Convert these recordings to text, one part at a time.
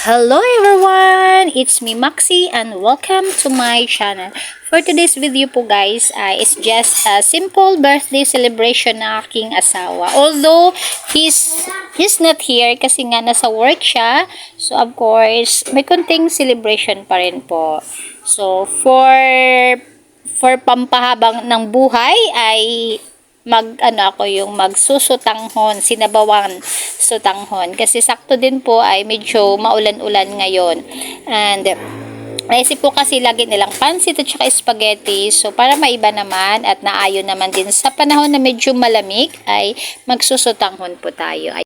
Hello everyone! It's me Maxi and welcome to my channel. For today's video po guys, is just a simple birthday celebration ng aking asawa. Although he's not here kasi nga nasa work siya. So of course, may konting celebration pa rin po. So for pampahabang ng buhay ay ako yung magsusutanghon, sinabawan sutanghon. Kasi sakto din po ay medyo maulan-ulan ngayon. And naisip po kasi lagi nilang pansit at saka spaghetti. So para maiba naman at naayon naman din sa panahon na medyo malamig ay magsusutanghon po tayo.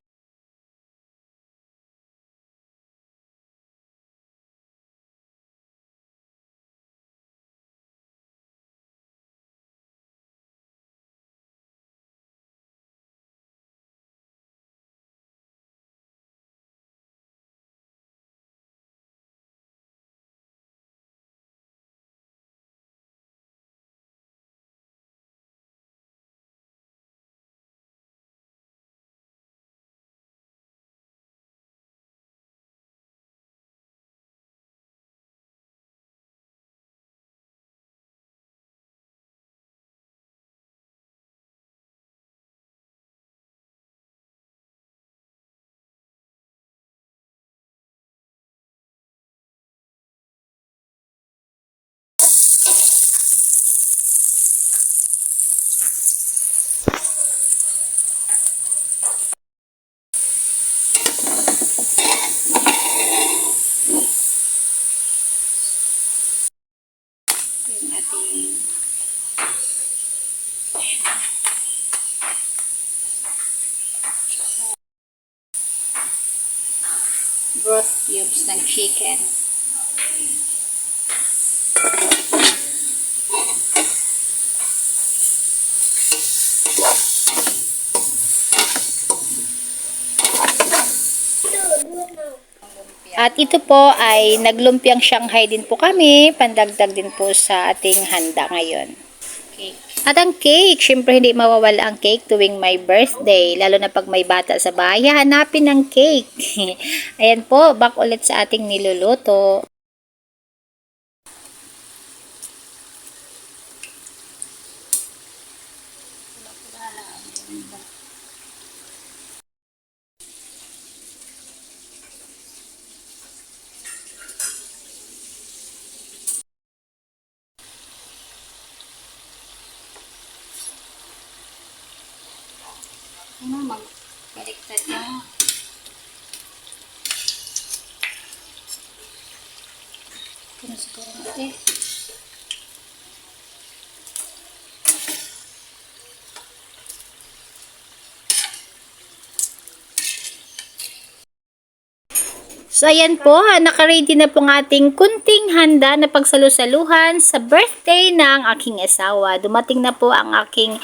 Yung ating broth cubes ng chicken. At ito po ay naglumpiang Shanghai din po kami, pandagdag din po sa ating handa ngayon. Okay. At ang cake, syempre hindi mawawala ang cake tuwing my birthday, lalo na pag may bata sa bahay, hanapin ang cake. Ayan po, back ulit sa ating niluluto. Magbaliktad na. Ito na siguro natin. So, ayan po, naka-ready na po ng ating kunting handa na pagsalusaluhan sa birthday ng aking asawa. Dumating na po ang aking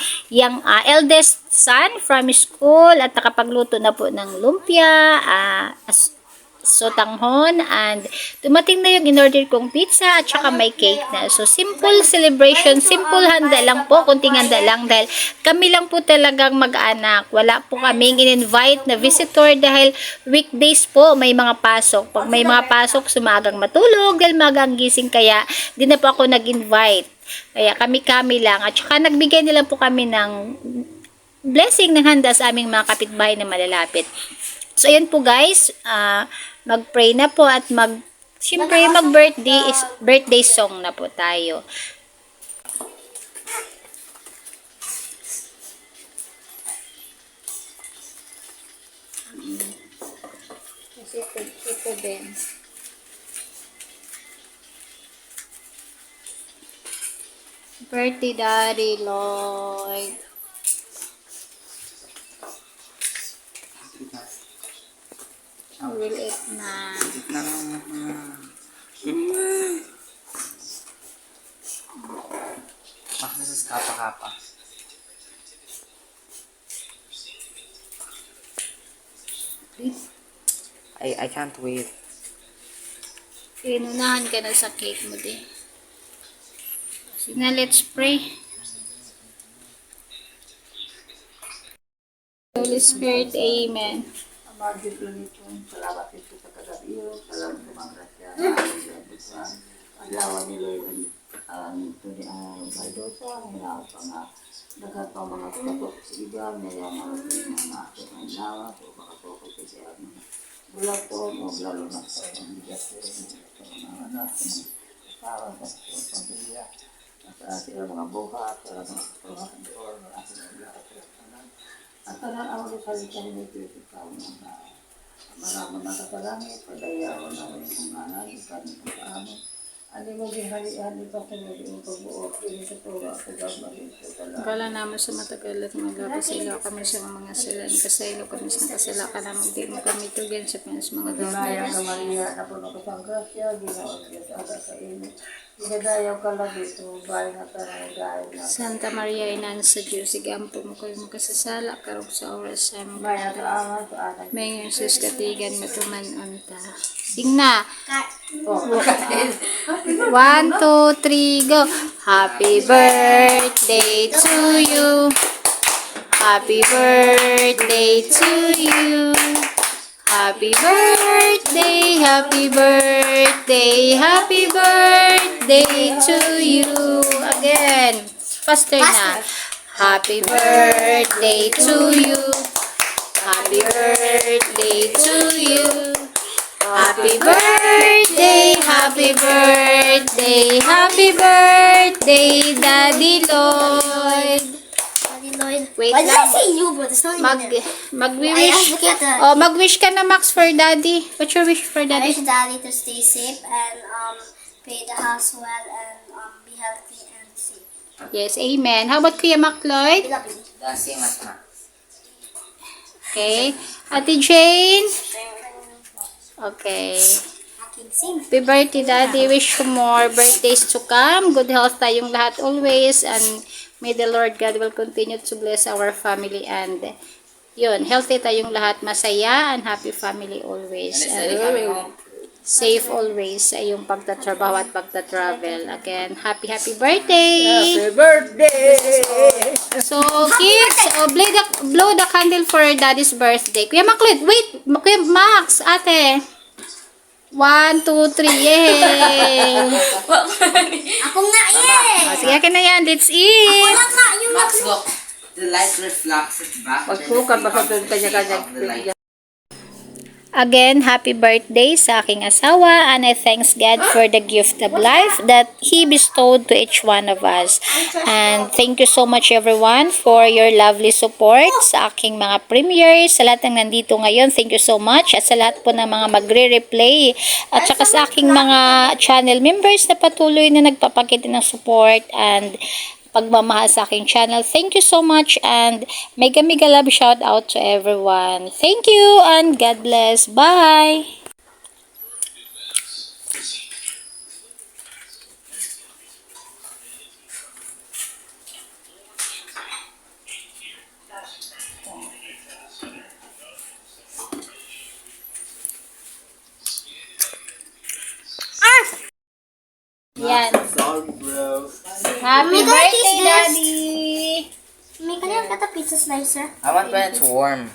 eldest son from school at nakapagluto na po ng lumpia, sotanghon, and dumating na yung in-order kong pizza at saka may cake na. So, simple celebration, simple handa lang po, kunting handa lang dahil kami lang po talagang mag-anak. Wala po kaming in-invite na visitor dahil weekdays po may mga pasok. Pag may mga pasok, sumagang matulog dahil magang gising kaya di na po ako nag-invite. Kaya kami-kami lang. At saka nagbigay nila po kami ng blessing ng handa sa aming mga kapitbahay na malalapit. So, ayan po guys, mag-pray na po at siyempre birthday song na po tayo. Kasi ito din. Birthday Daddy Lloyd. Will eat na. Makasas kapa-kapa. I can't wait. Inunahan ka na sa cake mo din. Sige na, let's pray. Holy Spirit, Amen. Magdito nito, salamat ito sa kagabiyo, salamat sa mga grasya, adlawan ni Lord, ito ni Baldosa, hinaw pa nga, dagat pa mga katok sigaw, niya mga aso ng lawa, so makatoko siya mga bulaton, o lalo na sa mga anak, sa pamilya, sa sila mga buhat, sa mga kasalanan doon, sa mga lahat. At tanan ang salita ni Kristo sa mga nakasalangit, padayawan na rin ang ngalan, kami sa amin. Ano mo ginhalian ito sa mga pagbuot, ini sa tura, sa gagawin sa talaga. Kala naman sa matagal at mga sila kami sa mga silan kasaylo kami sa kasala ka naman di mo kami tugin sa pinas mga Ginaya dapat. ka Maria, na puno ka sa grasya, ginawa ka sa aga sa inyo. Ginadayaw ka lang dito, bahay na tanay, gaya na. Santa Maria, Ina sa Diyos, igampo mo kayo makasasala, karong sa oras sa aming Maya pagkakas. sa ama, sa anak. May Jesus katigan matuman unta. Sing na. 1, 2, 3, go. Happy birthday to you. Happy birthday to you. Happy birthday, happy birthday, happy birthday to you. Again. Faster na. Happy birthday to you. Happy birthday to you. Happy birthday, happy birthday, happy birthday, Daddy Lloyd. Daddy Lloyd. Wait Why did I lang. say you, bro? It's not Mag even it. I magwi-wish. look at the. Oh, mag-wish ka na Max for Daddy. What's your wish for I Daddy? wish Daddy to stay safe and pay the house well and be healthy and safe. Yes, amen. How about Kuya Mac Lloyd? Love you. The same as Max. Okay. Ate Jane? Okay. Aking sing. Happy birthday, Daddy. Wish you more birthdays to come. Good health tayong lahat always. And may the Lord God will continue to bless our family. And yun, healthy tayong lahat. Masaya and happy family always. Necessary And coming home. safe always sa iyong pagtatrabaho at pagtatravel. Again, happy birthday! birthday! So, kids, blow the candle for Daddy's birthday. Kuya Maclet, wait! Kuya Max, ate. 1, 2, 3, yay! Ako nga eh! Sige, akin na yan. Let's Ako eat! lang nga yung Max, look. The light reflects it back. Pagsukat ba sa doon kanya-kanya? Of the light. Again, happy birthday sa aking asawa, and I thanks God for the gift of life that He bestowed to each one of us. And thank you so much everyone for your lovely support sa aking mga premieres, sa lahat ng nandito ngayon, thank you so much. At sa lahat po ng mga magre-replay, at saka sa aking mga channel members na patuloy na nagpapakita ng support and pagmamahal sa aking channel. Thank you so much and mega love shout out to everyone. Thank you and God bless. Bye! Yan. Sorry, bro. Happy May birthday, taste this. Daddy! May kanya cut a pizza slicer. I want when it's warm.